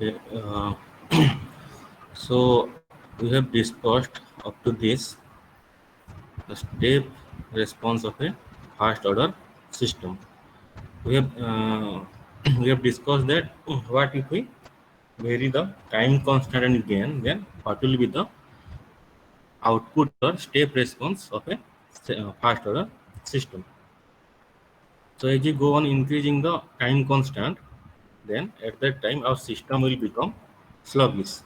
Okay, so we have discussed up to this the step response of a first order system. We have we have discussed that what if we vary the time constant and gain, then what will be the output or step response of a first order system. So as you go on increasing the time constant, then at that time our system will become sluggish.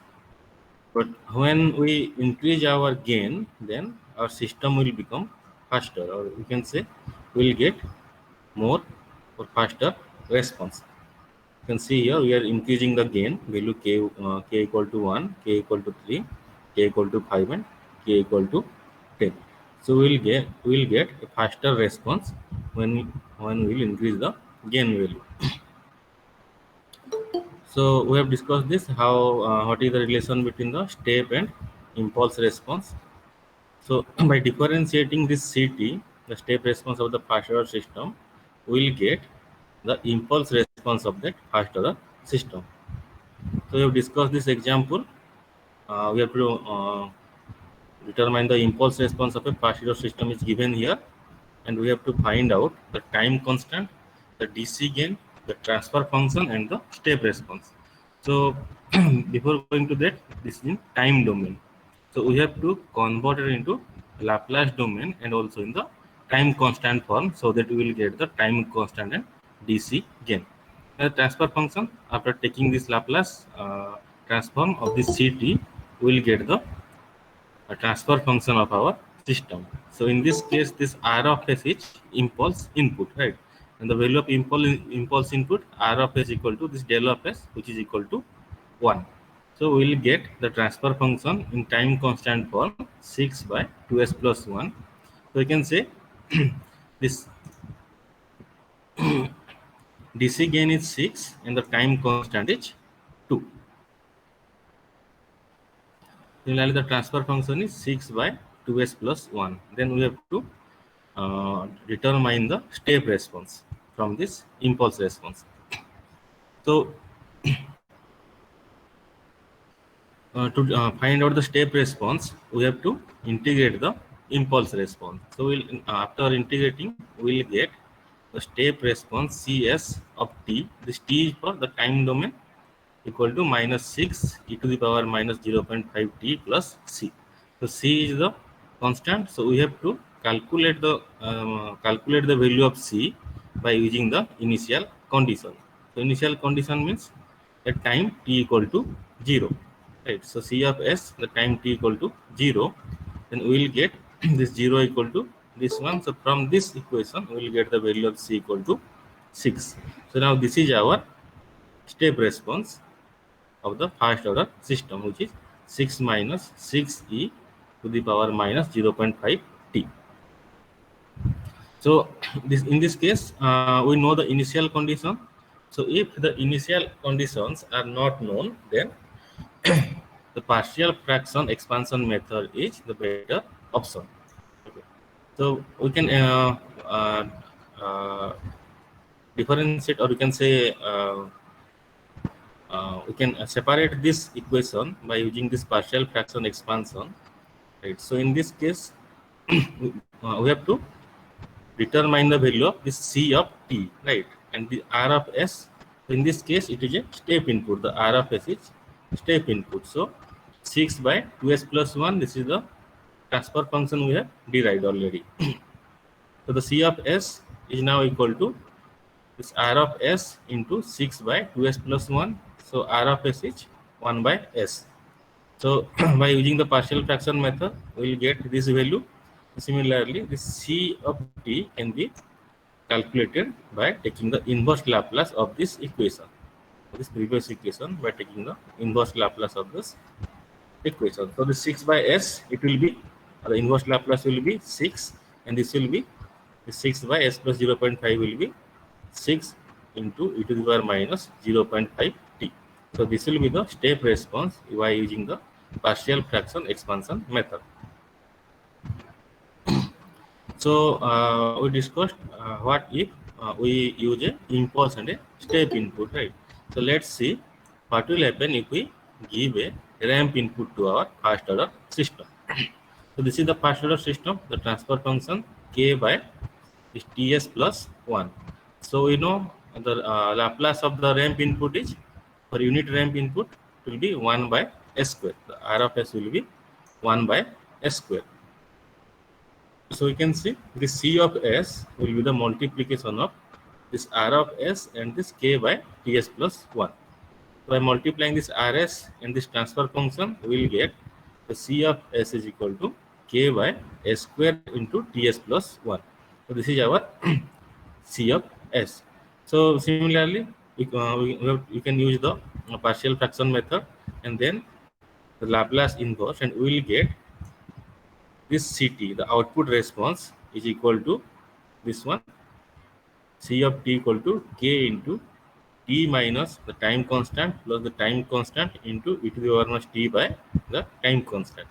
But when we increase our gain, then our system will become faster, or we can say we'll get more or faster response. You can see here we are increasing the gain value k equal to 1, k equal to 3, k equal to 5, and k equal to 10. So we'll get a faster response when we'll increase the gain value. So we have discussed this how what is the relation between the step and impulse response. So by differentiating this CT, the step response of the first order system, we will get the impulse response of that first order system. So we have discussed this example. We have to determine the impulse response of a first order system is given here, and we have to find out the time constant, the DC gain, the transfer function, and the step response. So before going to that, this is in time domain. So we have to convert it into Laplace domain and also in the time constant form, so that we will get the time constant and DC gain. The transfer function, after taking this Laplace transform of this CT, we will get the transfer function of our system. So in this case, this R of S is impulse input, right? And the value of impulse input R of S equal to this del of S, which is equal to 1. So we will get the transfer function in time constant form 6 by 2s plus 1. So we can say this DC gain is 6 and the time constant is 2. Similarly, the transfer function is 6 by 2s plus 1. Then we have to determine the step response from this impulse response. So to find out the step response, we have to integrate the impulse response. So we'll after integrating, we'll get the step response Cs of t. This t is for the time domain, equal to minus 6 e to the power minus 0.5 t plus c. So c is the constant. So we have to calculate the value of c by using the initial condition. So initial condition means at time t equal to 0. Right. So c of s, the time t equal to 0, then we will get this 0 equal to this one. So from this equation, we will get the value of c equal to 6. So now this is our step response of the first order system, which is 6 minus 6e to the power minus 0.5 t. So this in this case, we know the initial condition. So if the initial conditions are not known, then the partial fraction expansion method is the better option. Okay. So we can differentiate, or we can say we can separate this equation by using this partial fraction expansion, right? So in this case, we have to determine the value of this c of t, right? And the r of s, in this case it is a step input. The r of s is step input. So 6 by 2s plus 1, this is the transfer function we have derived already. So the c of s is now equal to this r of s into 6 by 2s plus 1. So r of s is 1 by s. So by using the partial fraction method, we will get this value. Similarly, this c of t can be calculated by taking the inverse Laplace of this equation, this previous equation, by taking the inverse Laplace of this equation. So the 6 by s, it will be, the inverse Laplace will be 6, and this will be the 6 by s plus 0.5 will be 6 into e to the power minus 0.5 t. So this will be the step response by using the partial fraction expansion method. So we discussed what if we use a impulse and a step input, right? So let's see what will happen if we give a ramp input to our first order system. So this is the first order system, the transfer function k by is ts plus 1. So we know the Laplace of the ramp input is, for unit ramp input, it will be 1 by s square. The r of s will be 1 by s square. So we can see this c of s will be the multiplication of this r of s and this k by ts plus 1. So by multiplying this rs and this transfer function, we will get the c of s is equal to k by s square into ts plus 1. So this is our c of s. So similarly, we can use the partial fraction method and then the Laplace inverse, and we will get this ct, the output response, is equal to this one, c of t equal to k into t minus the time constant plus the time constant into e to the power minus t by the time constant.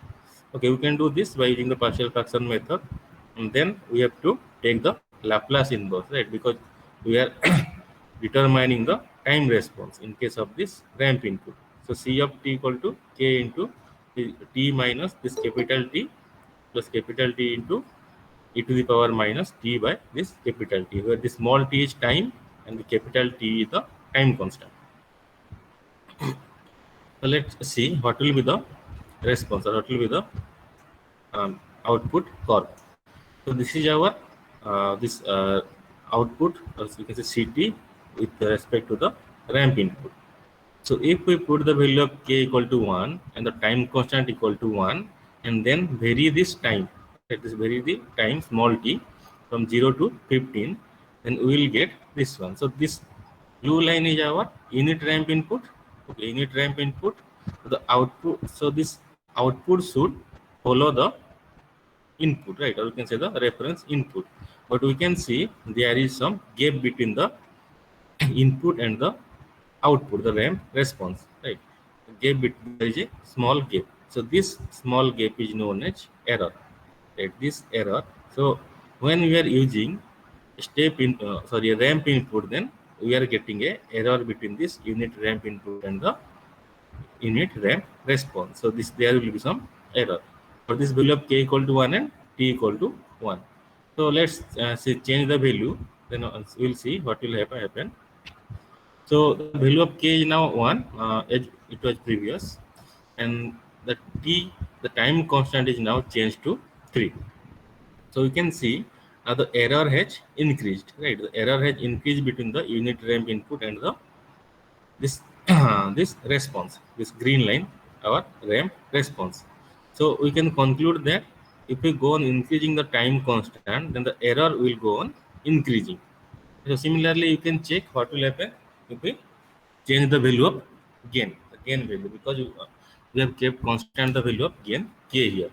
Okay, we can do this by using the partial fraction method, and then we have to take the Laplace inverse, right? Because we are determining the time response in case of this ramp input. So c of t equal to k into t minus this capital T plus capital T into e to the power minus t by this capital T, where the small t is time and the capital T is the time constant. So let's see what will be the response, or what will be the output curve. So this is our this output, or you can say CT, with respect to the ramp input. So if we put the value of k equal to 1 and the time constant equal to 1, and then vary this time, that is vary the time small t from 0 to 15, then we will get this one. So this blue line is our unit ramp input. Okay, unit ramp input. The output, so this output should follow the input, right? Or you can say the reference input. But we can see there is some gap between the input and the output, the ramp response, right? Gap between, there is a small gap. So this small gap is known as error, right? This error. So when we are using ramp input, then we are getting a error between this unit ramp input and the unit ramp response. So this, there will be some error for this value of k equal to 1 and t equal to 1. So let's change the value, then we'll see what will happen. So the value of k is now 1, as it was previous, and the t, the time constant, is now changed to 3. So you can see now the error has increased, right? The error has increased between the unit ramp input and the this this response, this green line, our ramp response. So we can conclude that if we go on increasing the time constant, then the error will go on increasing. So similarly, you can check what will happen if we change the value of gain, the gain value, because we have kept constant the value of gain k here.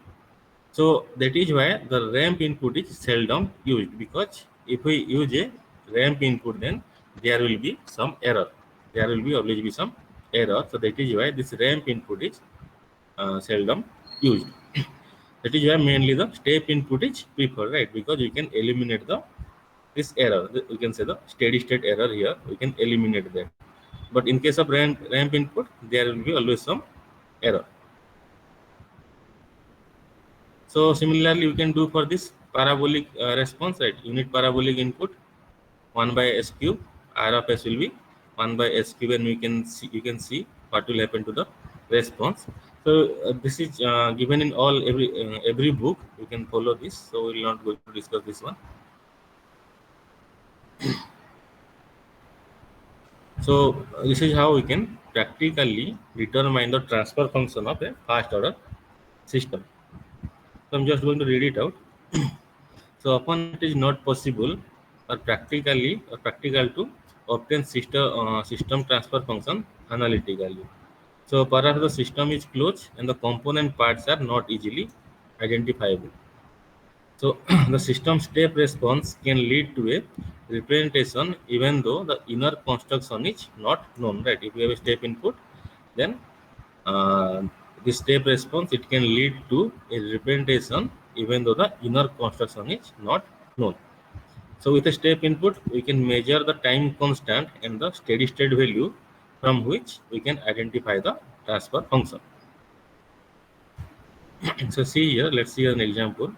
So that is why the ramp input is seldom used, because if we use a ramp input, then there will be some error. There will be always be some error. So that is why this ramp input is seldom used. That is why mainly the step input is preferred, right? Because you can eliminate this error. We can say the steady state error here. We can eliminate that. But in case of ramp input, there will be always some error. So similarly, you can do for this parabolic response, right? Unit parabolic input, 1 by s cube, r of s will be 1 by s cube, and you can see what will happen to the response. So this is given in every book. You can follow this. So we will not go to discuss this one. So this is how we can practically determine the transfer function of a first order system. So I'm just going to read it out. So often it is not possible or practical to obtain system transfer function analytically. So perhaps the system is closed and the component parts are not easily identifiable. So the system step response can lead to a representation even though the inner construction is not known, right? If you have a step input, then this step response, it can lead to a representation even though the inner construction is not known. So with a step input, we can measure the time constant and the steady state value from which we can identify the transfer function. So see here, let's see an example.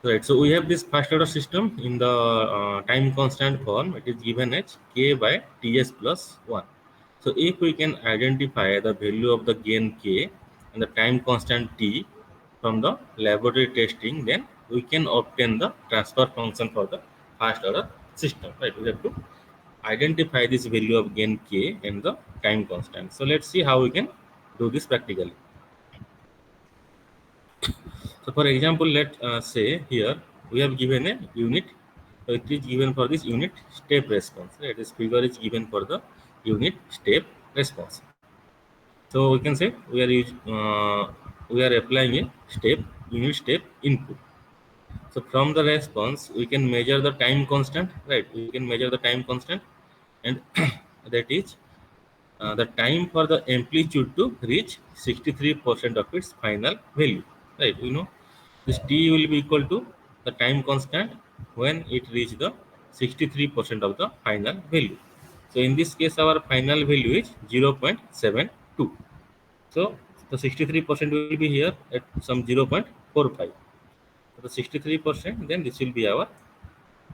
Right, so we have this first order system in the time constant form. It is given as k by ts plus 1. So if we can identify the value of the gain k and the time constant t from the laboratory testing, then we can obtain the transfer function for the first order system. Right, we have to identify this value of gain k and the time constant. So let's see how we can do this practically. So for example, let say here we have given a unit. So it is given for this unit step response. Right? This figure is given for the unit step response. So we can say we are applying a step unit step input. So from the response, we can measure the time constant. Right? We can measure the time constant, and that is the time for the amplitude to reach 63% of its final value. Right? You know, this t will be equal to the time constant when it reaches the 63% of the final value. So in this case, our final value is 0.72. So the 63% will be here at some 0.45. So the 63%, then this will be our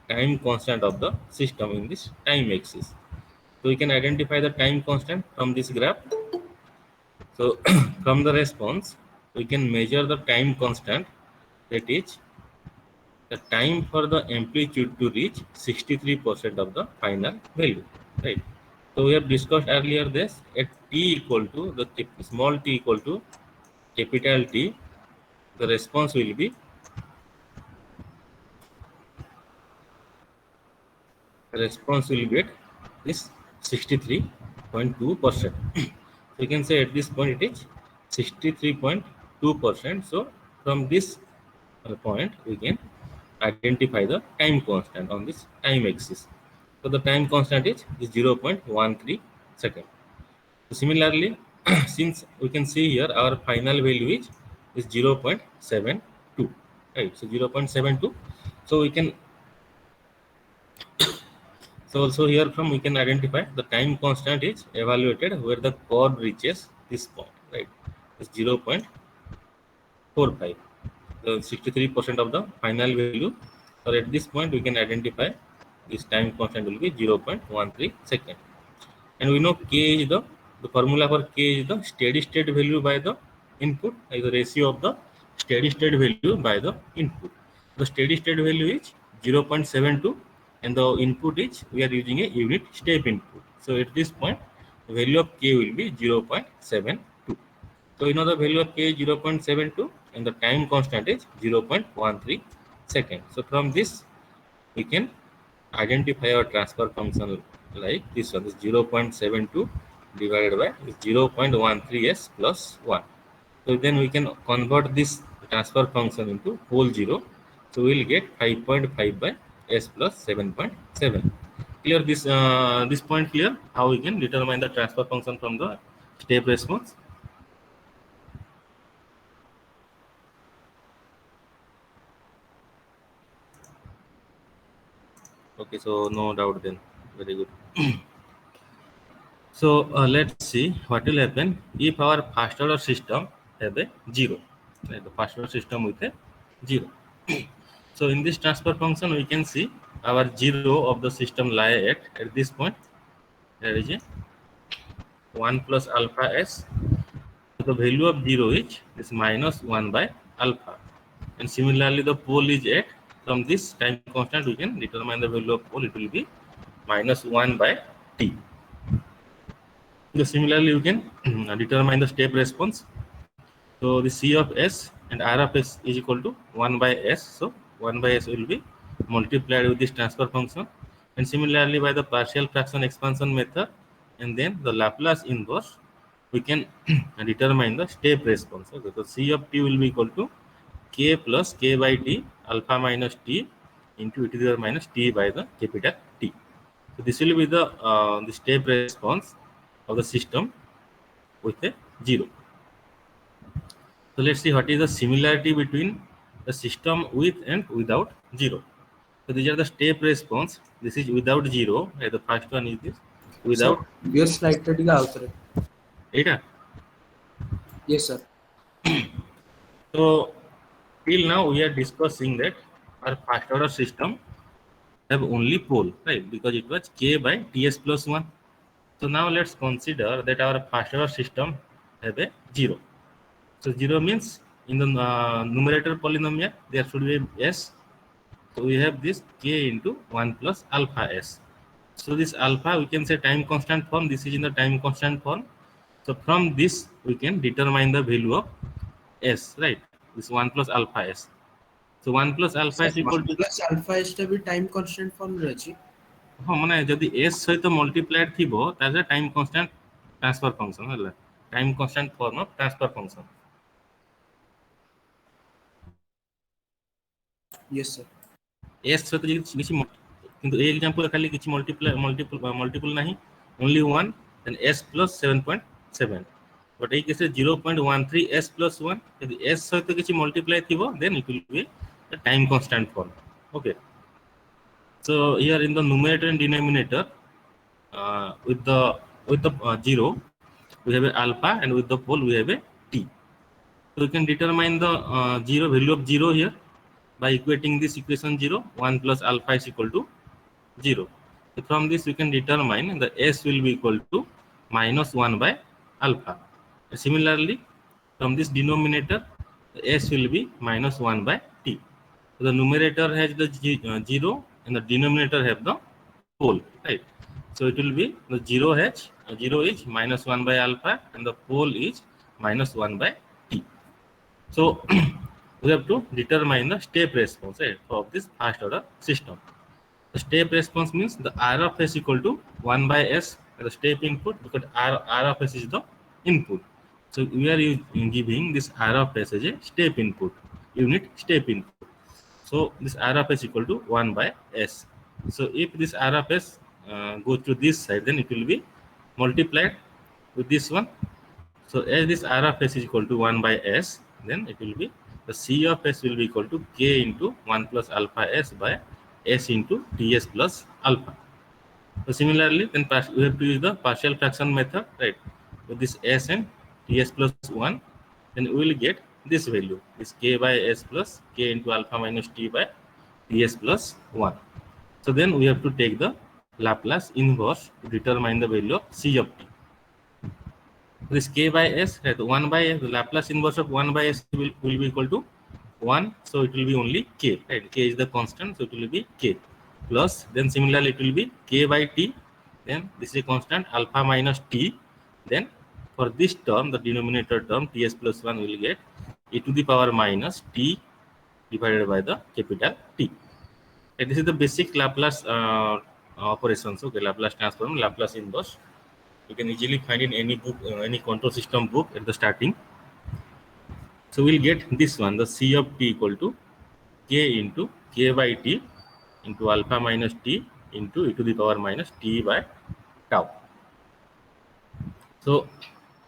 time constant of the system in this time axis. So we can identify the time constant from this graph. So from the response, we can measure the time constant, that is the time for the amplitude to reach 63% of the final value. Right. So we have discussed earlier this at t equal to the small t equal to capital T, the response will be at this 63.2%. So you can say at this point it is 63.2%. So from this point we can identify the time constant on this time axis. So the time constant is 0.13 second. So similarly, since we can see here our final value is 0.72, right? So 0.72. So we can also here from we can identify the time constant is evaluated where the curve reaches this point, right? It's 0.45. The 63% of the final value, or at this point we can identify this time constant will be 0.13 second. And we know k is the formula for k is the steady state value by the input, is the ratio of the steady state value by the input. The steady state value is 0.72 and the input is we are using a unit step input. So at this point the value of k will be 0.72. So you know the value of k is 0.72 and the time constant is 0.13 second. So from this we can identify our transfer function like this one is 0.72 divided by 0.13s plus 1. So then we can convert this transfer function into whole zero. So we will get 5.5 by s plus 7.7. Clear this point clear? How we can determine the transfer function from the step response? Okay, so no doubt then. Very good. So let's see what will happen if our first order system have a 0. Right? The first order system with a 0. So in this transfer function, we can see our 0 of the system lie at this point. There is a 1 plus alpha s. So the value of 0 is minus 1 by alpha. And similarly, the pole is at, from this time constant, we can determine the value of pole. It will be minus 1 by t. So similarly, you can determine the step response. So the C of S and R of S is equal to 1 by S. So 1 by S will be multiplied with this transfer function. And similarly, by the partial fraction expansion method and then the Laplace inverse, we can determine the step response. Okay, so C of t will be equal to K plus K by T alpha minus T into e to the power minus T by the capital T. So this will be the step response of the system with a 0. So let's see what is the similarity between the system with and without 0. So these are the step response. This is without 0. The first one is this. Sir, without your slide टा ଟିକେ आउथरे. ଏଇଟା. Yes sir. So till now we are discussing that our first order system have only pole, right? Because it was k by ts plus 1. So now let's consider that our first order system have a 0. So 0 means in the numerator polynomial there should be s. So we have this k into 1 plus alpha s. So this alpha we can say time constant form. This is in the time constant form. So from this we can determine the value of s, right? This 1 plus alpha s. So 1 plus alpha Sir, is equal 1 to plus alpha is टा भी time constant form रे अछि. हाँ माने जदि s सहित multiplied थिबो ताजे टाइम कांस्टेंट ट्रांसफर फंक्शन हला time constant form of transfer function Yes sir. s सहित किछि किंतु ए एग्जांपल खाली किछि मल्टीपल नाही only one then s plus 7.7 but a case 0.13 s plus 1 यदि s सहित किछि मल्टीप्लाई थिबो then it will be the time constant form okay so here in the numerator and denominator with the 0 we have a alpha and with the pole we have a t. So we can determine the 0 value of 0 here by equating this equation 0 1 plus alpha is equal to 0. So from this we can determine the s will be equal to minus 1 by alpha. Similarly from this denominator the s will be minus 1 by t. So the numerator has the 0 and the denominator have the pole, right? So it will be the 0 is minus 1 by alpha and the pole is minus 1 by t. So we have to determine the step response, right, of this first order system. The step response means the r of s equal to 1 by s the step input because r of s is the input. So we are giving this r of s as a step input, unit step input. So this r of s equal to 1 by s. So if this r of s goes to this side, then it will be multiplied with this one. So as this r of s is equal to 1 by s, then it will be the c of s will be equal to k into 1 plus alpha s by s into ts plus alpha. So similarly, then we have to use the partial fraction method, right? With this s and ts plus 1, then we will get this value, this k by s plus k into alpha minus t by ts plus 1. So then we have to take the Laplace inverse to determine the value of c of t. This k by s, right? 1 by s, the Laplace inverse of 1 by s will be equal to 1. So it will be only k, right? K is the constant, so it will be k. Plus, then similarly it will be k by t. Then this is a constant alpha minus t. Then for this term, the denominator term ts plus 1 will get e to the power minus t divided by the capital T. And this is the basic Laplace operations. Okay, Laplace transform, Laplace inverse. You can easily find in any book, any control system book at the starting. So we'll get this one, the c of t equal to k into k by t into alpha minus t into e to the power minus t by tau. So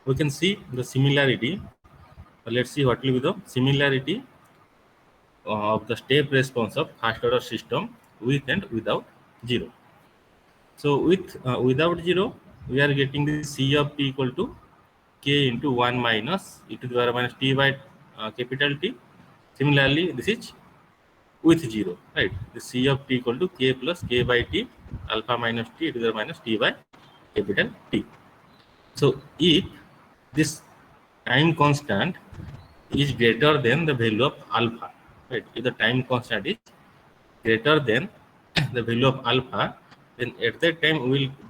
we can see the similarity. Let's see what will be the similarity of the step response of first order system with and without 0. So without 0, we are getting the c of t equal to k into 1 minus e to the power minus t by capital T. Similarly, this is with 0, right? The c of t equal to k plus k by t alpha minus t e to the power minus t by capital T. So if this time constant is greater than the value of alpha, right? If the time constant is greater than the value of alpha, then at that time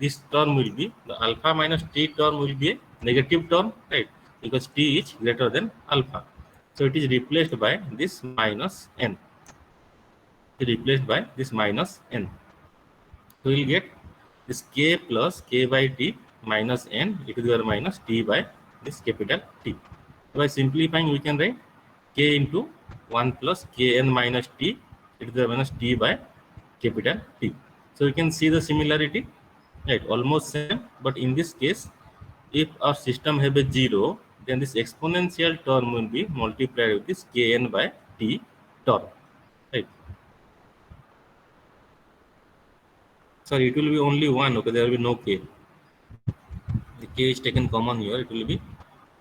this term will be the alpha minus t term will be a negative term, right? Because t is greater than alpha. So it is replaced by this minus n. It is replaced by this minus n. So we will get this k plus k by t minus n e to the power minus t by this capital T. By simplifying, we can write k into 1 plus kn minus t e to the power minus t by capital T. So we can see the similarity, right? Almost same, but in this case, if our system have a 0, then this exponential term will be multiplied with this kn by t term, right? Sorry, it will be only 1, okay, there will be no k. k is taken common here, it will be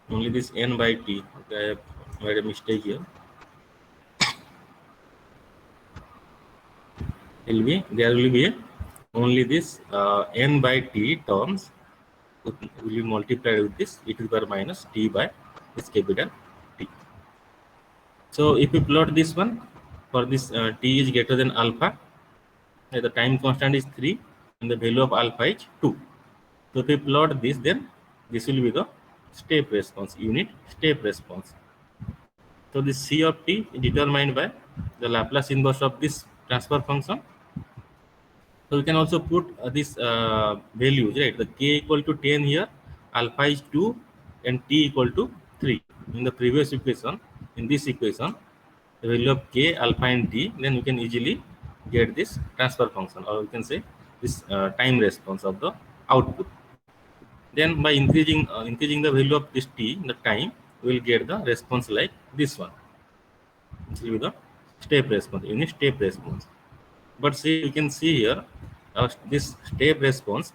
only this n by t. Okay, I have made a mistake here. There will be only this n by t terms will be multiplied with this e to the power minus t by this capital T. So if we plot this one for this t is greater than alpha, the time constant is 3 and the value of alpha is 2. So if we plot this, then this will be the step response, unit step response. So this c of t is determined by the Laplace inverse of this transfer function. So we can also put this values, right? The k equal to 10 here, alpha is 2 and t equal to 3. In the previous equation, in this equation, the value of k, alpha and t, then we can easily get this transfer function, or we can say this time response of the output. Then by increasing the value of this t, the time, we will get the response like this one. This will be the step response, unit step response. But see, you can see here, this step response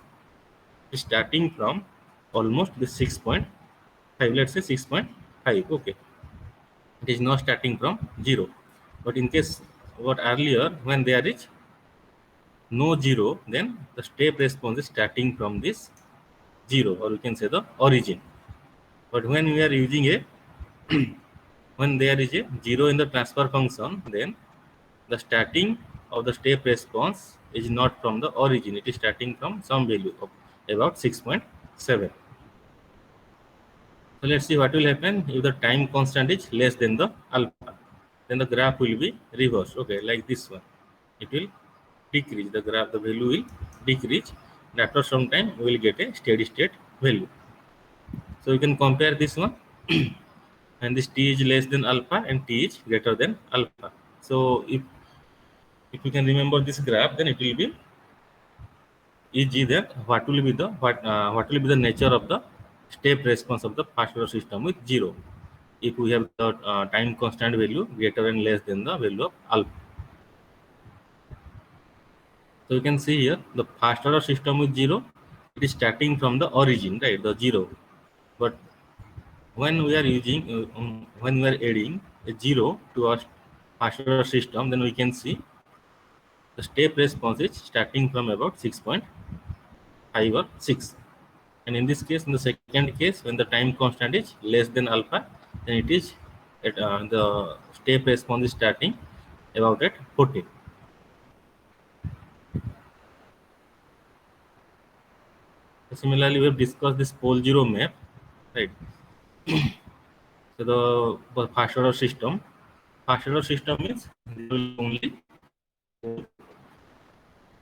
is starting from almost the 6.5, let's say 6.5. Okay, it is not starting from 0. But in case what earlier, when there is no 0, then the step response is starting from this 0, or we can say the origin. But when we are using a when there is a 0 in the transfer function, then the starting of the step response is not from the origin, it is starting from some value of about 6.7. So let's see what will happen if the time constant is less than the alpha. Then the graph will be reversed. Okay, like this one, it will decrease, the graph, the value will decrease, and after some time we will get a steady state value. So you can compare this one and this t is less than alpha and t is greater than alpha. So if you can remember this graph, then it will be easy that what will be the nature of the step response of the first order system with 0 if we have the time constant value greater and less than the value of alpha. So you can see here the first order system with 0, it is starting from the origin, right, the 0. But when we are using when we are adding a 0 to our first order system, then we can see the step response is starting from about 6.5 or 6. And in this case, in the second case, when the time constant is less than alpha, then it is at the step response is starting about at 14. Similarly, we have discussed this pole zero map, right? So the first order system means there will only,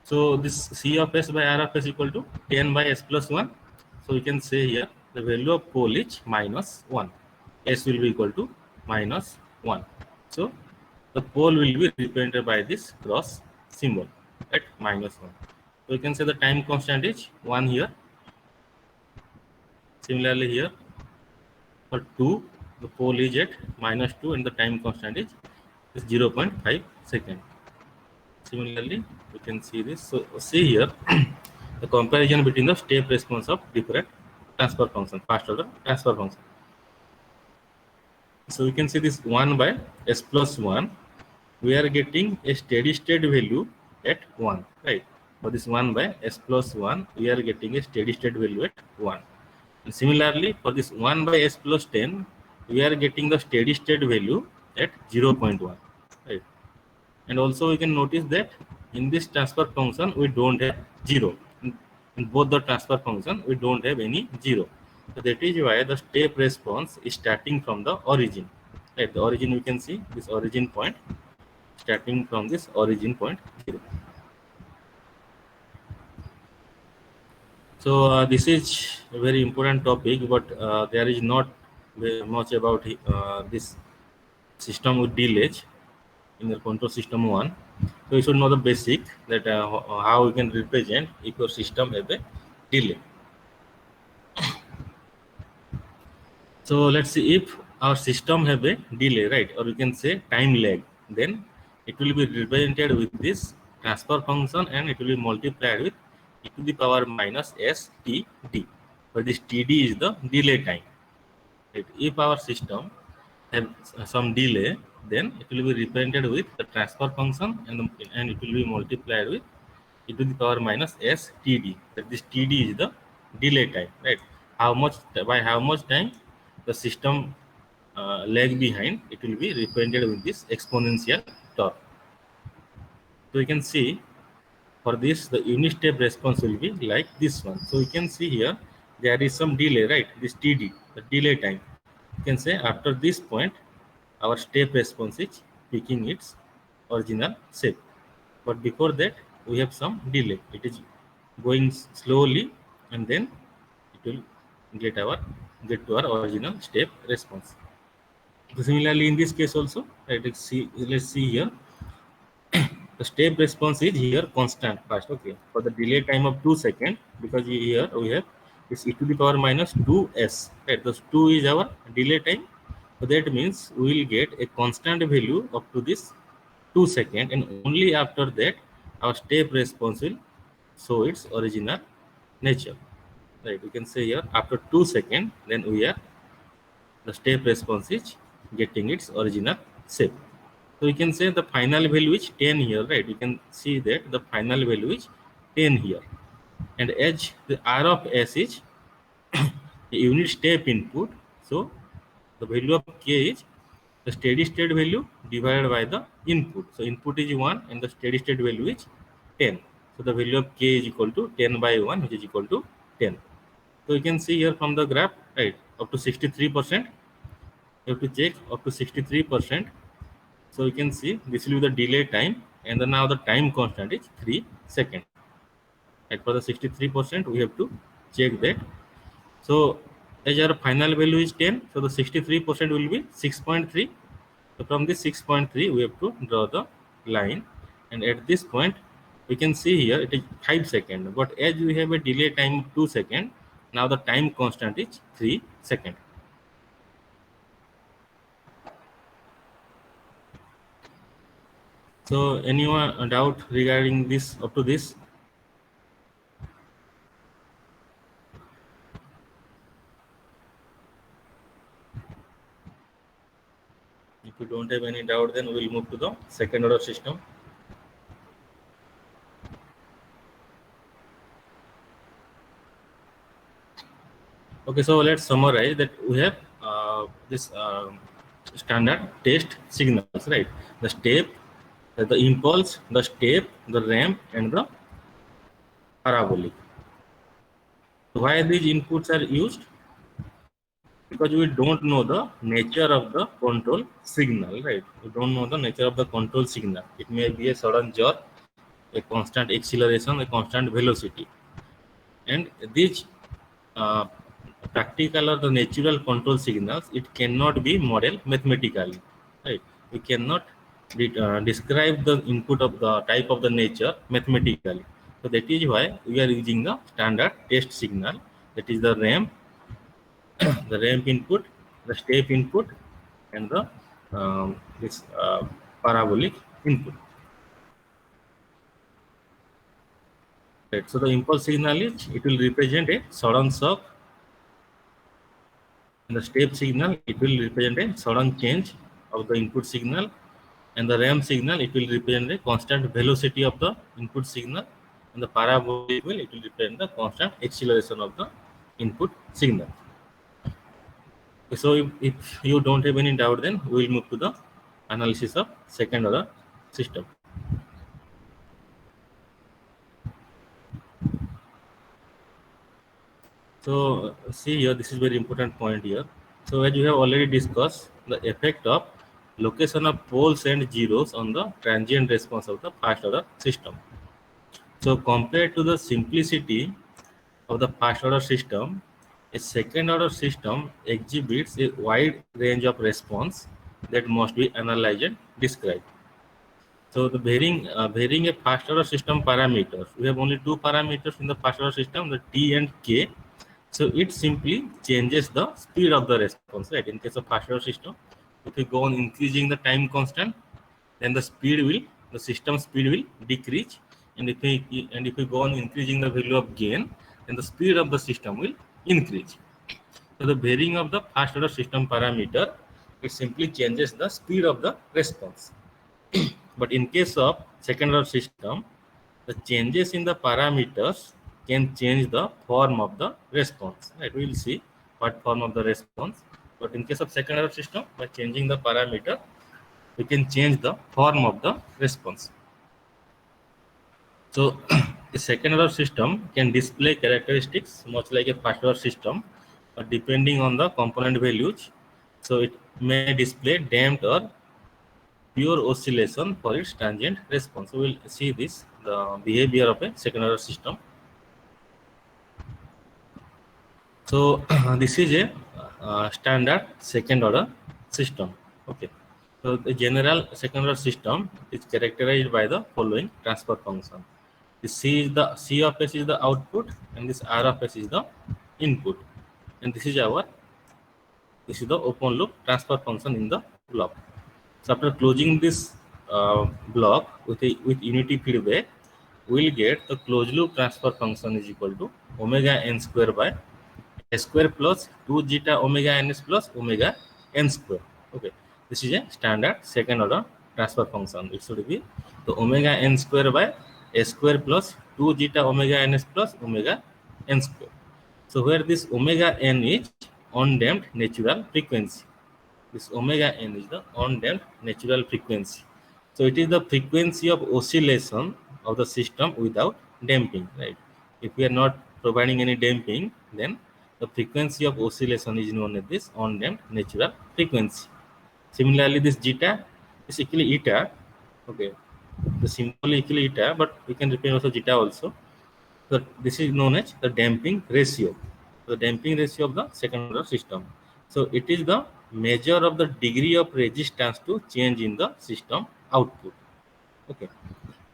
so this C of S by R of S equal to 10 by S plus 1. So we can say here the value of pole is minus 1. S will be equal to minus 1. So the pole will be represented by this cross symbol at minus 1. So we can say the time constant is 1 here. Similarly here for 2, the pole is at minus 2 and the time constant is 0.5 second. Similarly, you can see this. So see here the comparison between the step response of different transfer function, first order transfer function. So we can see this 1 by S plus 1, we are getting a steady state value at 1, right? For this 1 by S plus 1, we are getting a steady state value at 1. And similarly, for this 1 by S plus 10, we are getting the steady state value at 0.1, right? And also we can notice that in this transfer function, we don't have 0. In both the transfer function, we don't have any 0. So that is why the step response is starting from the origin. At the origin, we can see this origin point, starting from this origin point 0. So this is a very important topic, but there is not very much about this system with delays in the control system 1. So you should know the basic that how we can represent if your system have a delay. So let's see if our system have a delay, right, or we can say time lag, then it will be represented with this transfer function and it will be multiplied with e to the power minus s t d. where this TD is the delay time. Right? If our system have some delay, then it will be represented with the transfer function, and it will be multiplied with e to the power minus s TD. That this TD is the delay time, right? How much, by how much time the system lag behind, it will be represented with this exponential term. So you can see for this the unit step response will be like this one. So you can see here there is some delay, right? This TD, the delay time. You can say after this point our step response is picking its original shape, but before that we have some delay. It is going slowly, and then it will get to our original step response. So similarly in this case also, right, let's see here the step response is here constant first. Okay, for the delay time of 2 seconds, because here we have this e to the power minus 2s, right? Those 2 is our delay time, so that means we will get a constant value up to this 2 seconds, and only after that our step response will show its original nature, right? You can say here after 2 seconds, then the step response is getting its original shape. So we can say the final value is 10 here, right? You can see that the final value is 10 here. And as the R of S is a unit step input, so the value of K is the steady state value divided by the input. So input is 1 and the steady state value is 10. So the value of K is equal to 10 by 1, which is equal to 10. So you can see here from the graph, right, up to 63%. You have to check up to 63%. So you can see this will be the delay time, and then now the time constant is 3 seconds. And for the 63%, we have to check that. So as our final value is 10, so the 63% will be 6.3. So from this 6.3, we have to draw the line, and at this point, we can see here it is 5 seconds. But as we have a delay time of 2 seconds, now the time constant is 3 seconds. So anyone doubt regarding this up to this? If you don't have any doubt, then we'll move to the second order system. Okay, so let's summarize that we have this standard test signals, right? The step, the impulse, the step, the ramp, and the parabolic. Why these inputs are used? Because we don't know the nature of the control signal, right? We don't know the nature of the control signal. It may be a sudden jerk, a constant acceleration, a constant velocity, and these uh, practical or the natural control signals, it cannot be modeled mathematically, right? We cannot describe the input of the type of the nature mathematically. So that is why we are using the standard test signal, that is the ramp, the ramp input, the step input, and the this parabolic input. Right. So the impulse signal is, it will represent a sudden shock. In the step signal, it will represent a sudden change of the input signal, and the ramp signal, it will represent a constant velocity of the input signal, and the parabolic will, it will represent the constant acceleration of the input signal. So if you don't have any doubt, then we will move to the analysis of second order system. So see here, this is very important point here. So as you have already discussed, the effect of location of poles and zeros on the transient response of the first order system. So compared to the simplicity of the first order system, a second order system exhibits a wide range of response that must be analyzed and described. So the varying a first order system parameters, we have only two parameters in the first order system, the T and K. So it simply changes the speed of the response, right? In case of first order system, if we go on increasing the time constant, then the system speed will decrease, and if we go on increasing the value of gain, then the speed of the system will increase. So the varying of the first order system parameter, it simply changes the speed of the response. But in case of second order system, the changes in the parameters can change the form of the response. Right? We will see what form of the response. But in case of second order system, by changing the parameter, we can change the form of the response. So a second order system can display characteristics much like a first order system, but depending on the component values. So it may display damped or pure oscillation for its transient response. So we'll see this, the behavior of a second order system. So this is a standard second order system. Okay. So the general second order system is characterized by the following transfer function. The C of S is the output, and this R of S is the input, and this is the open loop transfer function in the block. So after closing this block with unity feedback, we'll get the closed loop transfer function is equal to omega n square by s square plus 2 zeta omega ns plus omega n square. Okay, this is a standard second order transfer function. It should be the omega n square by s square plus 2 zeta omega ns plus omega n square. So where this omega n is undamped natural frequency. This omega n is the undamped natural frequency. So it is the frequency of oscillation of the system without damping, right? If we are not providing any damping, then the frequency of oscillation is known as this undamped natural frequency. Similarly, this zeta is equally eta. Okay, the symbol is equally eta, but we can represent also zeta also. So this is known as the damping ratio. The damping ratio of the second order system. So it is the measure of the degree of resistance to change in the system output. Okay.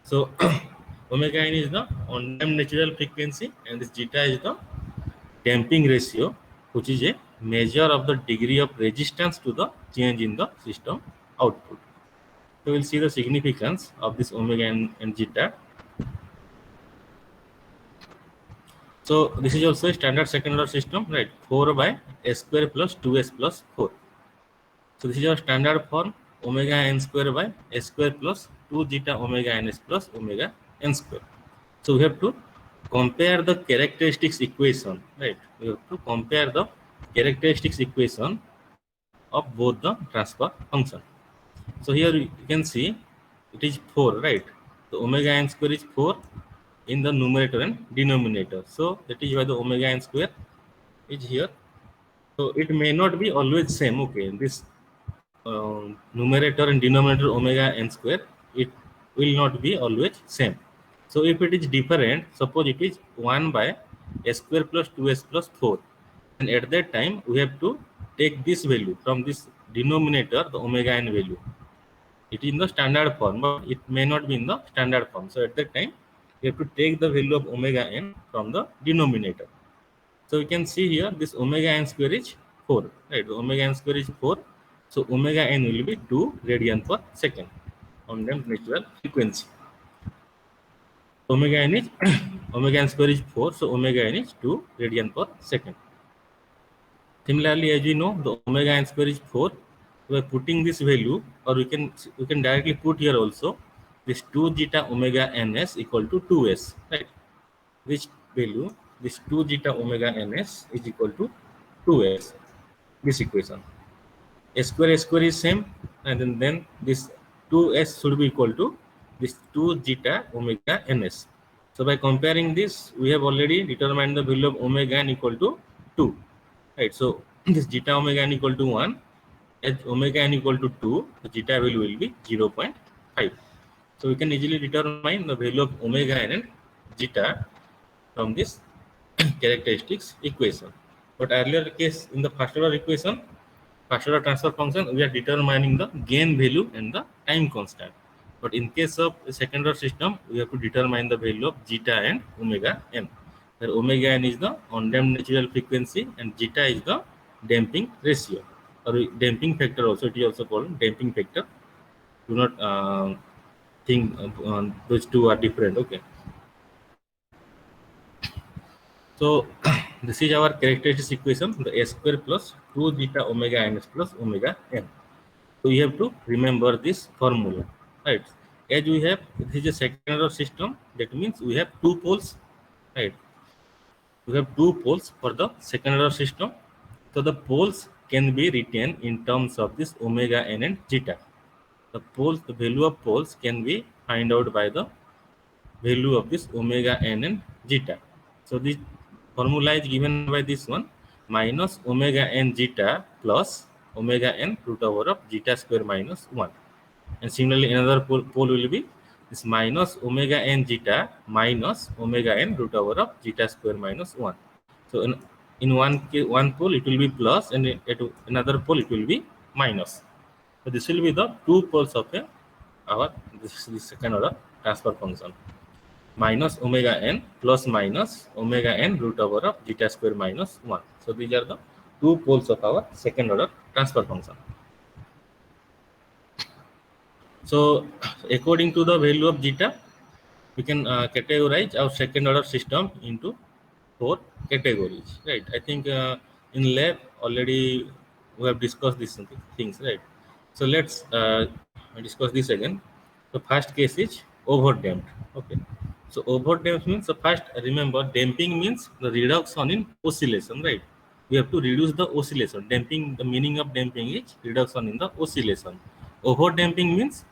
So omega n is the undamped natural frequency, and this zeta is the damping ratio, which is a measure of the degree of resistance to the change in the system output. So we'll see the significance of this omega n and zeta. So this is also a standard second order system, right? 4 by s square plus 2s plus 4. So this is our standard form, omega n square by s square plus 2 zeta omega ns plus omega n square. So we have to compare the characteristics equation, right? We have to compare the characteristics equation of both the transfer function. So here you can see it is 4, right? The omega n square is 4 in the numerator and denominator. So that is why the omega n square is here. So it may not be always same. Okay, this numerator and denominator omega n square, it will not be always same. So if it is different, suppose it is 1 by s square plus 2s plus 4, and at that time we have to take this value from this denominator, the omega n value. It is in the standard form, but it may not be in the standard form. So at that time, we have to take the value of omega n from the denominator. So you can see here this omega n square is 4, right? The omega n square is 4. So omega n will be 2 radian per second on the natural frequency. Omega n is omega n square is 4, so omega n is 2 radian per second. Similarly, as you know, the omega n square is 4. We are putting this value, or we can directly put here also this 2 zeta omega ns equal to 2s, right? Which value, this 2 zeta omega ns is equal to 2s, this equation. S square is same, and then this 2s should be equal to this 2 zeta omega ns. So by comparing this, we have already determined the value of omega n equal to 2, right? So this zeta omega n equal to 1, as omega n equal to 2, the zeta value will be 0.5. So we can easily determine the value of omega n and zeta from this characteristics equation. But earlier case, in the first order equation, first order transfer function, we are determining the gain value and the time constant. But in case of a second order system, we have to determine the value of zeta and omega n. Where omega n is the undamped natural frequency and zeta is the damping ratio, or damping factor also. It is also called damping factor. Do not think those two are different. Okay. So this is our characteristic equation, the s square plus 2 zeta omega ns plus omega n. So you have to remember this formula, right? As we have, this is a second order system, that means we have two poles, right? We have two poles for the second order system. So the poles can be written in terms of this omega n and zeta. The poles, the value of poles can be find out by the value of this omega n and zeta. So this formula is given by this one, minus omega n zeta plus omega n root over of zeta square minus 1. And similarly, another pole will be this minus omega n zeta minus omega n root over of zeta square minus 1. So in one pole it will be plus, and at another pole it will be minus. So this will be the two poles of this second order transfer function. Minus omega n plus minus omega n root over of zeta square minus 1. So these are the two poles of our second order transfer function. So according to the value of zeta, we can categorize our second order system into four categories, right? I think in lab already we have discussed these things, right? So let's discuss this again. The first case is overdamped. Okay, so overdamped means, the first remember, damping means the reduction in oscillation, right? We have to reduce the oscillation. Damping, the meaning of damping is reduction in the oscillation. Overdamping means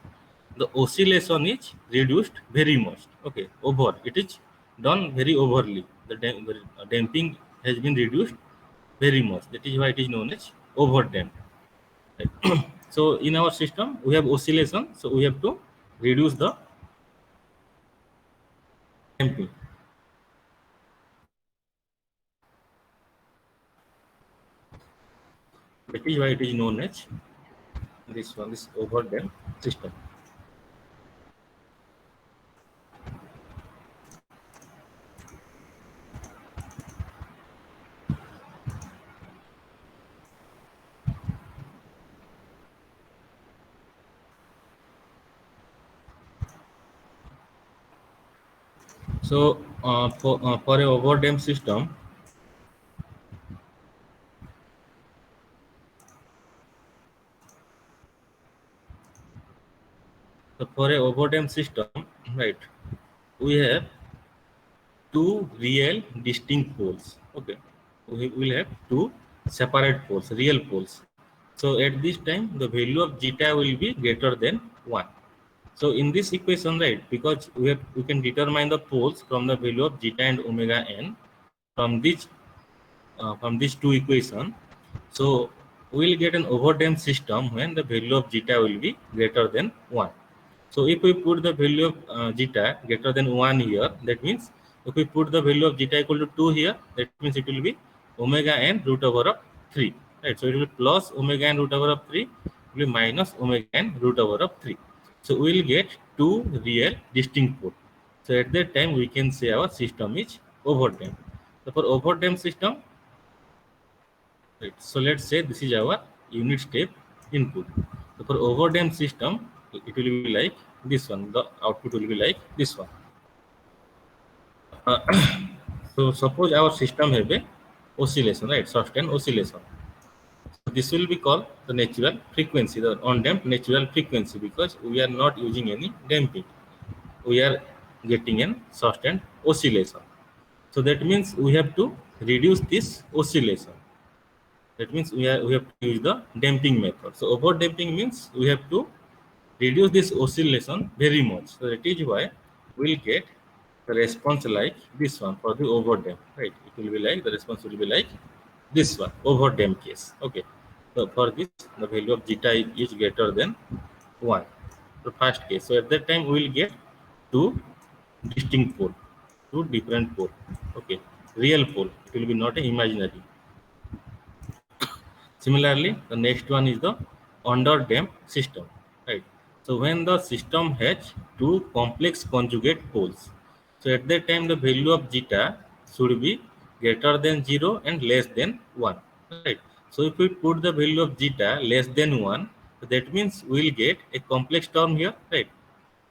the oscillation is reduced very much. Okay, over, it is done very overly. The damping has been reduced very much. That is why it is known as overdamped. Right? So in our system we have oscillation, so we have to reduce the damping. That is why it is known as this one, this overdamped system. So for a overdamped system, right, we have two real distinct poles. Okay, we will have two separate poles, real poles. So at this time the value of zeta will be greater than 1. So in this equation, right, because we can determine the poles from the value of zeta and omega n from these two equations. So we will get an overdamped system when the value of zeta will be greater than 1. So if we put the value of zeta greater than 1 here, that means if we put the value of zeta equal to 2 here, that means it will be omega n root over of 3. Right? So it will be plus omega n root over of 3, it will be minus omega n root over of 3. So we will get two real distinct poles. So at that time we can say our system is overdamped. So for overdamped system, right, so let's say this is our unit step input. So for overdamped system, it will be like this one. The output will be like this one. So suppose our system have a oscillation, right? Sustained oscillation. So this will be called the natural frequency, the undamped natural frequency, because we are not using any damping. We are getting an sustained oscillation. So that means we have to reduce this oscillation. That means we have to use the damping method. So over damping means we have to reduce this oscillation very much. So that is why we'll get the response like this one for the overdamp, right? It will be like, the response will be like this one, overdamp case. Okay. So for this, the value of zeta is greater than 1. The first case. So at that time we will get two distinct pole, two different pole. Okay. Real pole. It will be not an imaginary. Similarly, the next one is the underdamped system, right? So when the system has two complex conjugate poles, so at that time the value of zeta should be greater than 0 and less than 1, right? So if we put the value of zeta less than 1, so that means we will get a complex term here, right?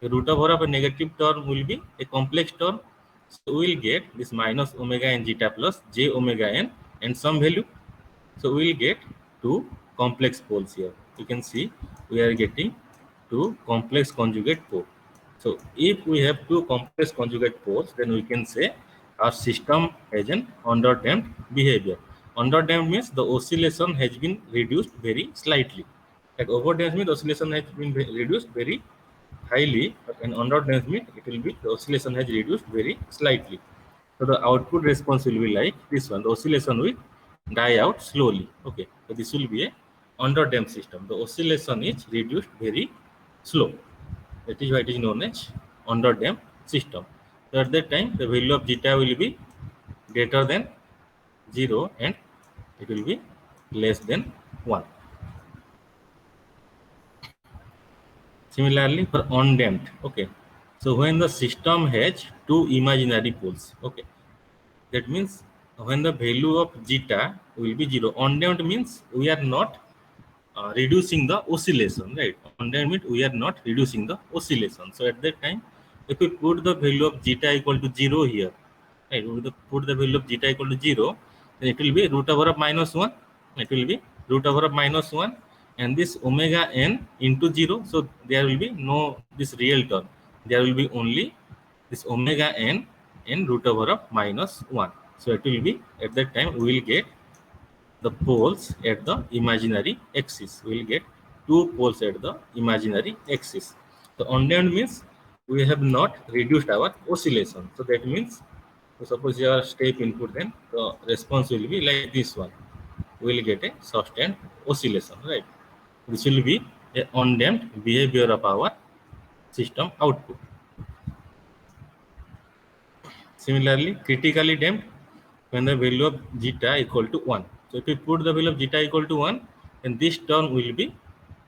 The root over of a negative term will be a complex term. So we will get this minus omega n zeta plus j omega n and some value. So we will get two complex poles here. You can see we are getting two complex conjugate poles. So if we have two complex conjugate poles, then we can say our system has an underdamped behavior. Underdamped means the oscillation has been reduced very slightly. Like overdamped means the oscillation has been reduced very highly, but in underdamped means it will be the oscillation has reduced very slightly. So the output response will be like this one. The oscillation will die out slowly. Okay, so this will be a underdamped system. The oscillation is reduced very slow. That is why it is known as underdamped system. So at that time, the value of zeta will be greater than 0 and it will be less than 1. Similarly, for undamped, okay. So when the system has two imaginary poles, okay, that means when the value of zeta will be 0. Undamped means we are not reducing the oscillation, right? Undamped means we are not reducing the oscillation. So at that time, if we put the value of zeta equal to 0 here, right? We put the value of zeta equal to 0, then it will be root over of minus 1. It will be root over of minus 1, and this omega n into 0. So there will be no this real term. There will be only this omega n in root over of minus 1. So it will be at that time we will get the poles at the imaginary axis. We will get two poles at the imaginary axis. So undamped means we have not reduced our oscillation. So that means, so suppose you are step input, then the response will be like this one. We will get a sustained oscillation, right? This will be a undamped behavior of our system output. Similarly, critically damped when the value of zeta equal to 1. So if we put the value of zeta equal to 1, then this term will be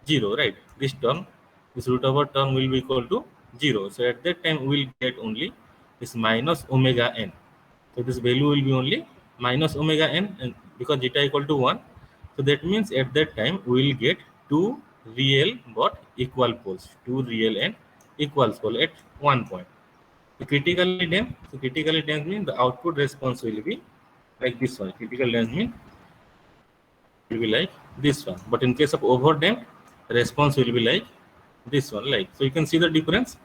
0, right? This term, this root over term will be equal to 0. So at that time, we will get only this minus omega n. So this value will be only minus omega n, and because zeta equal to 1. So that means at that time, we will get two real but equal poles, two real and equal poles at one point. So critically damped. So critically damped means the output response will be like this one. Critical damped means will be like this one. But in case of over damped, response will be like this one. Like, so you can see the difference.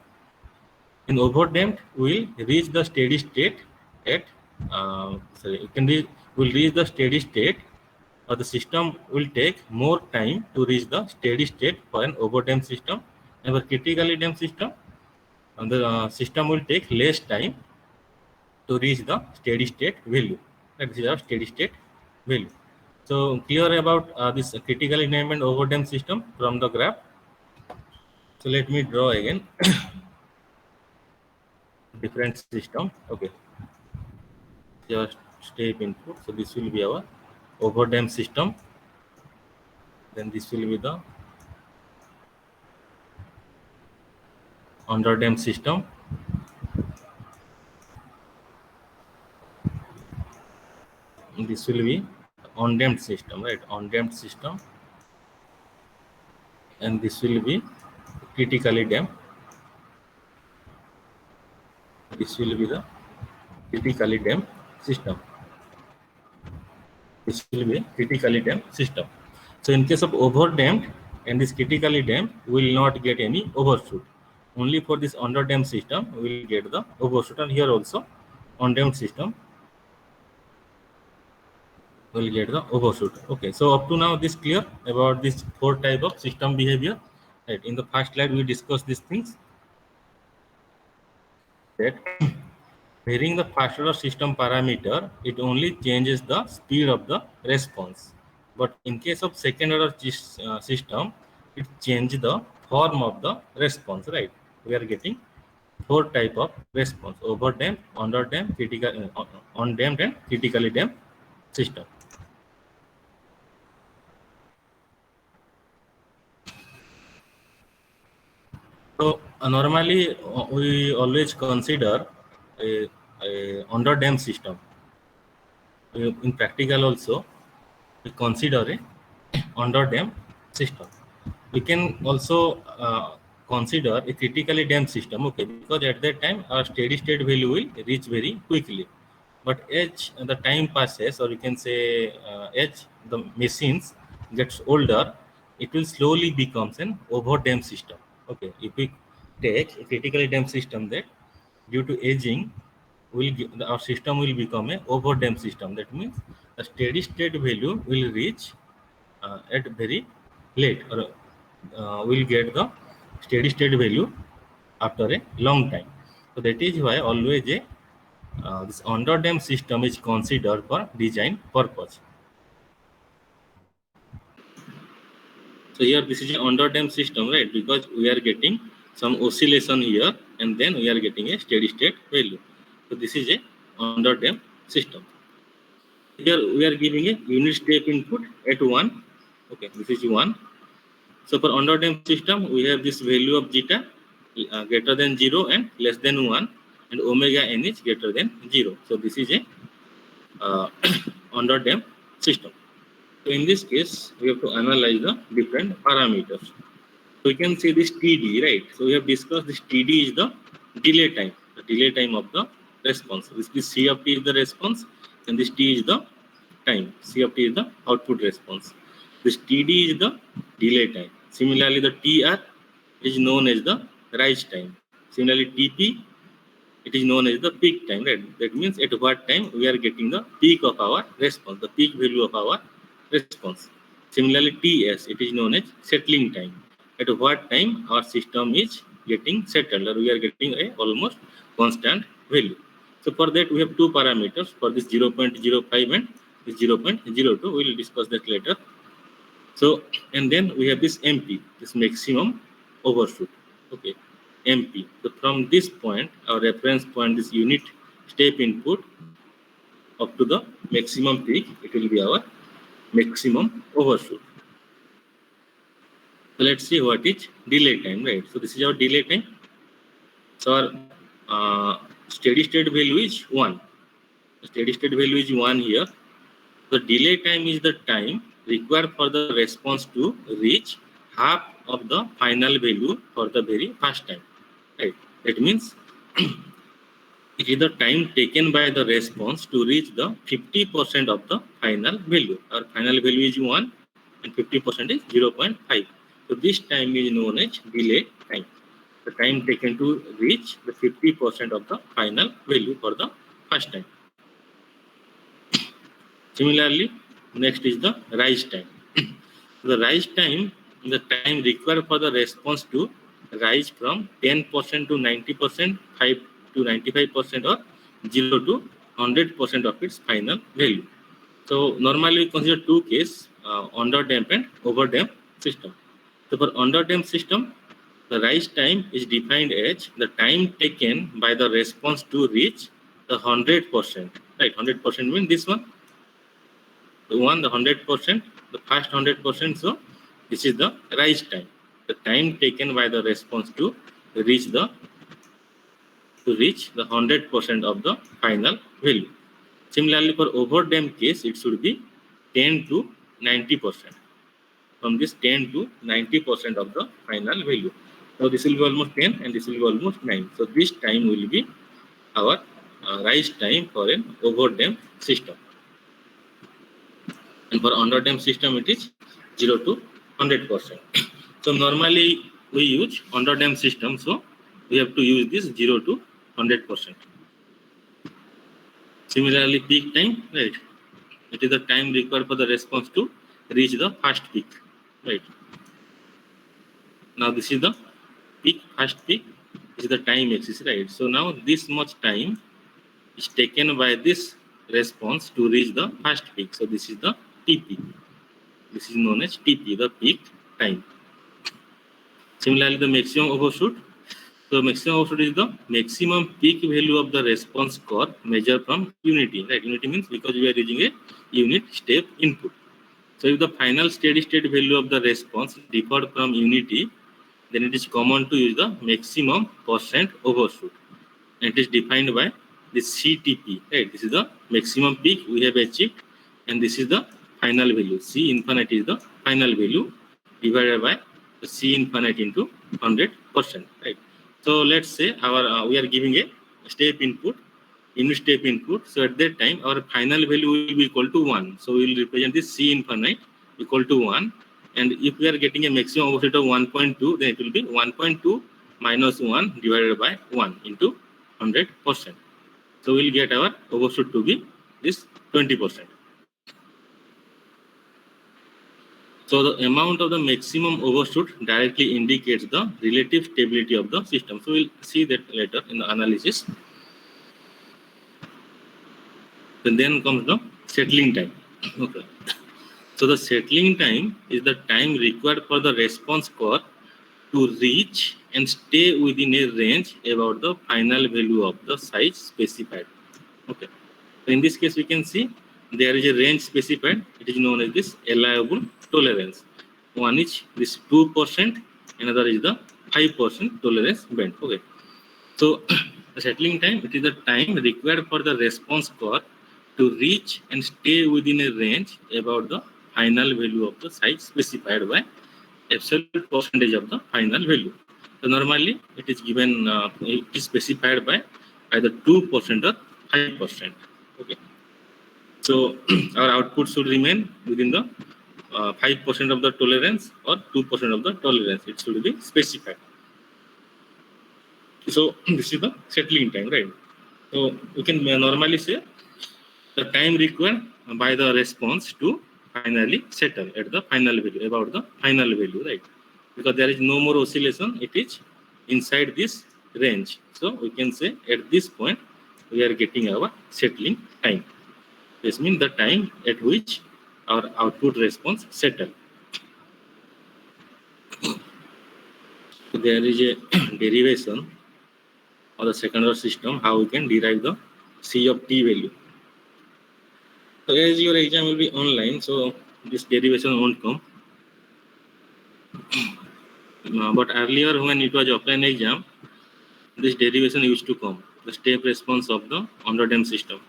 In over damped, we will reach the steady state at will reach the steady state, or the system will take more time to reach the steady state for an over damped system, and for critically damped system, and the system will take less time to reach the steady state value. That is our steady state value. So clear about this critically damped and over damped system from the graph. So let me draw again different system. Okay, your step input. So this will be our over damped system. Then this will be the under damped system. And this will be undamped system, right? Undamped system, and this will be critically damped. This will be the critically damped system. This will be a critically damped system. So in case of over damped and this critically damped, we will not get any overshoot. Only for this under damped system, we will get the overshoot, and here also undamped system will get the overshoot. Okay, so up to now this clear about this four type of system behavior. Right. In the first slide, we discussed these things. That varying the first order system parameter, it only changes the speed of the response. But in case of second order system, it changes the form of the response, right? We are getting four type of response: over damped, under damped, critical, undamped, and critically damped system. So normally we always consider a under damped system. In practical also, we consider a under damped system. We can also consider a critically damped system, okay, because at that time our steady state value will reach very quickly. But as the time passes, or you can say as the machines gets older, it will slowly becomes an over damped system. Okay, if we take a critically damped system, that due to aging, our system will become a over damped system. That means the steady state value will reach at very late, or will get the steady state value after a long time. So that is why always this under dam system is considered for design purpose. So here this is an under dam system, right? Because we are getting some oscillation here, and then we are getting a steady state value. So this is a under dam system. Here we are giving a unit step input at 1. Okay, this is 1. So for under damped system, we have this value of zeta greater than 0 and less than 1, and omega n is greater than 0. So this is a under damped system. So in this case, we have to analyze the different parameters. So we can see this TD, right? So we have discussed this TD is the delay time, the delay time of the response. This C of T is the response, and this T is the time. C of T is the output response. This TD is the delay time. Similarly, the TR is known as the rise time. Similarly, TP, it is known as the peak time, right? That means at what time we are getting the peak of our response, the peak value of our response. Similarly, TS, it is known as settling time. At what time our system is getting settled, or we are getting a almost constant value. So for that, we have two parameters for this 0.05 and this 0.02. We will discuss that later. So, and then we have this MP, this maximum overshoot. Okay, MP. So from this point, our reference point, this unit step input up to the maximum peak, it will be our maximum overshoot. So let's see what is delay time, right? So this is our delay time. So our steady state value is 1. The steady state value is 1 here. The delay time is the time required for the response to reach half of the final value for the very first time, right? That means it is the time taken by the response to reach the 50% of the final value. Our final value is 1 and 50% is 0.5. So this time is known as delay time. The time taken to reach the 50% of the final value for the first time. Similarly, next is the rise time. The rise time is the time required for the response to rise from 10% to 90%, 5 to 95%, or 0 to 100% of its final value. So normally we consider two cases, under damped and over damped system. So for under damped system, the rise time is defined as the time taken by the response to reach the 100%. Right, 100% means this one. The 100%, the first 100%. So this is the rise time, the time taken by the response to reach the 100% of the final value. Similarly, for over damped case, it should be 10 to 90%. From this 10 to 90% of the final value. So this will be almost 10 and this will be almost 9. So this time will be our rise time for an over damped system. And for under damped system, it is 0 to 100%. So normally we use under damped system, so we have to use this 0 to 100%. Similarly, peak time, right? It is the time required for the response to reach the first peak, right? Now this is the peak, first peak. This is the time axis, right? So now this much time is taken by this response to reach the first peak. So this is the TP. This is known as TP, the peak time. Similarly, the maximum overshoot. So maximum overshoot is the maximum peak value of the response curve measured from unity. Right? Unity means because we are using a unit step input. So if the final steady state value of the response differed from unity, then it is common to use the maximum percent overshoot. And it is defined by the CTP. Right? This is the maximum peak we have achieved, and this is the final value. C infinity is the final value divided by C infinite into 100%, right? So let's say our we are giving a step input, unit step input. So at that time, our final value will be equal to 1. So we will represent this C infinite equal to 1. And if we are getting a maximum overshoot of 1.2, then it will be 1.2 minus 1 divided by 1 into 100%. So we'll get our overshoot to be this 20%. So the amount of the maximum overshoot directly indicates the relative stability of the system. So we'll see that later in the analysis. And then comes the settling time. Okay. So the settling time is the time required for the response curve to reach and stay within a range about the final value of the size specified. Okay. So in this case, we can see there is a range specified. It is known as this allowable tolerance. One is this 2%, another is the 5% tolerance band. Okay. So the settling time, it is the time required for the response curve to reach and stay within a range about the final value of the size specified by absolute percentage of the final value. So normally it is given, it is specified by either 2% or 5%. Okay. So our output should remain within the 5% of the tolerance or 2% of the tolerance. It should be specified. So this is the settling time, right? So we can normally say the time required by the response to finally settle at the final value, about the final value, right? Because there is no more oscillation, it is inside this range. So we can say at this point we are getting our settling time. This means the time at which our output response settle. So there is a derivation of the second order system, how we can derive the C of t value. So as your exam will be online, so this derivation won't come. But earlier when it was offline exam, this derivation used to come, the step response of the underdamped system.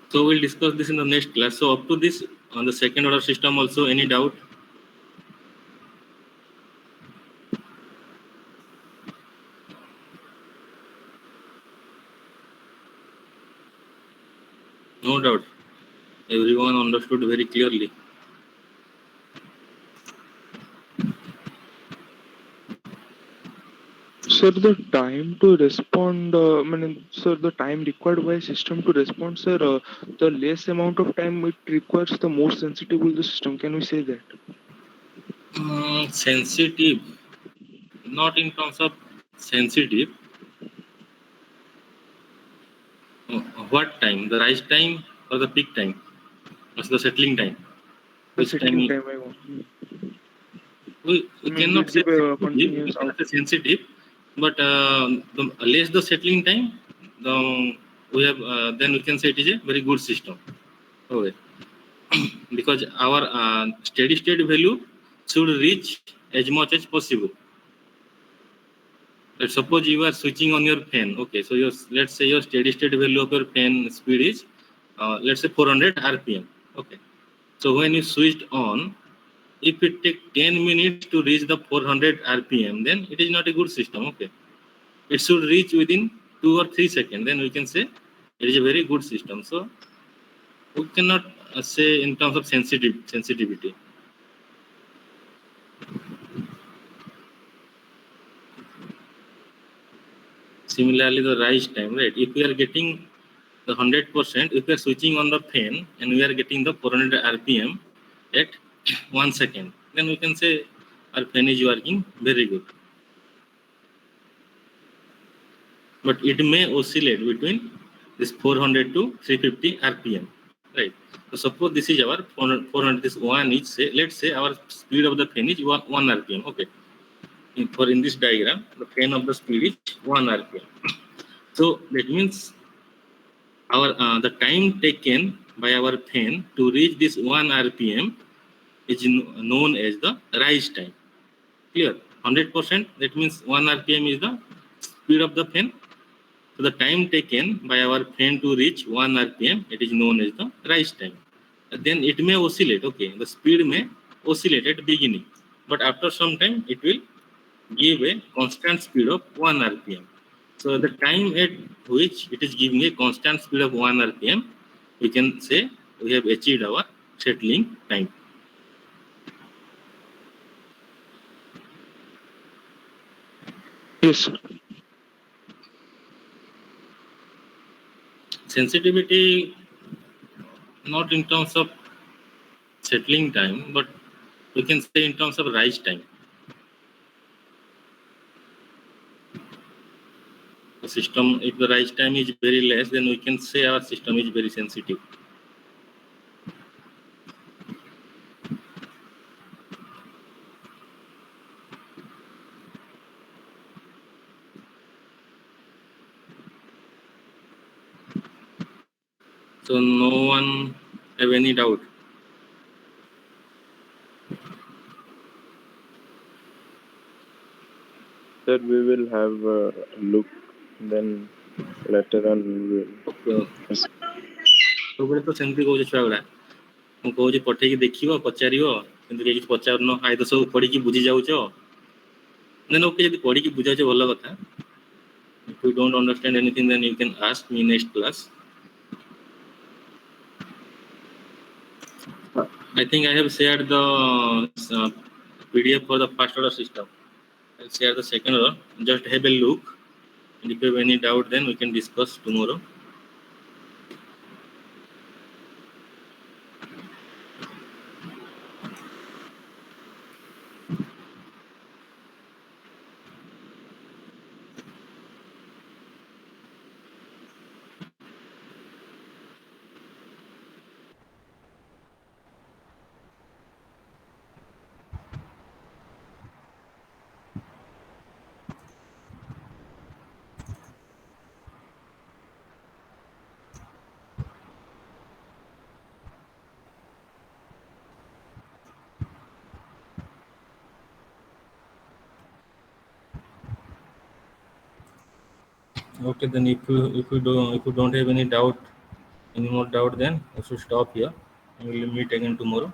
So we'll discuss this in the next class. So up to this, on the second order system also, any doubt? No doubt. Everyone understood very clearly. Sir, the time to respond, sir, the time required by system to respond, sir, the less amount of time it requires, the more sensitive will the system. Can we say that? Sensitive, not in terms of sensitive. What time? The rise time or the peak time? What's the settling time? The Which settling time? time I want. We cannot say continuous sensitive, but the less the settling time, we have then we can say it is a very good system. Okay. Because our steady state value should reach as much as possible. Let's suppose you are switching on your fan. Okay, so let's say your steady state value of your fan speed is let's say 400 RPM. Okay, so when you switched on, if it takes 10 minutes to reach the 400 RPM, then it is not a good system. Okay, it should reach within 2 or 3 seconds. Then we can say it is a very good system. So we cannot say in terms of sensitivity. Similarly, the rise time, right? If we are getting the 100%, if we are switching on the fan and we are getting the 400 RPM at 1 second, then we can say our fan is working very good. But it may oscillate between this 400 to 350 RPM, right? So suppose this is our 400, this one is, say, let's say our speed of the fan is 1 RPM, okay? In this diagram, the fan of the speed is 1 RPM. So that means our the time taken by our fan to reach this 1 RPM is known as the rise time. Clear? 100%, that means 1 RPM is the speed of the fan. So the time taken by our fan to reach 1 RPM, it is known as the rise time. then it may oscillate. Okay, the speed may oscillate at beginning, but after some time it will give a constant speed of 1 rpm. So the time at which it is giving a constant speed of 1 rpm, we can say we have achieved our settling time. Yes, sir. Sensitivity, not in terms of settling time, but we can say in terms of rise time. The system, if the rise time is very less, then we can say our system is very sensitive. So no one have any doubt. Sir, we will have a look, then later on we will. ସବୁବେଳେ ତ ସେମିତି କହୁଛି ଛୁଆ ଗୁଡ଼ା, ମୁଁ କହୁଛି ପଠେଇକି ଦେଖିବ ପଚାରିବ, କିନ୍ତୁ କେହି କିଛି ପଚାରୁନ, ଆଇ ତ ସବୁ ପଢିକି ବୁଝି ଯାଉଛ। ଦେନ୍ ଓକେ, ଯଦି ପଢିକି ବୁଝାଉଛ ଭଲ କଥା। If you don't understand anything, then you can ask me next class. I think I have shared the PDF for the first order system. I'll share the second order. Just have a look. And if you have any doubt, then we can discuss tomorrow. Okay, then if you don't have any doubt, any more doubt, then we should stop here. We will meet again tomorrow.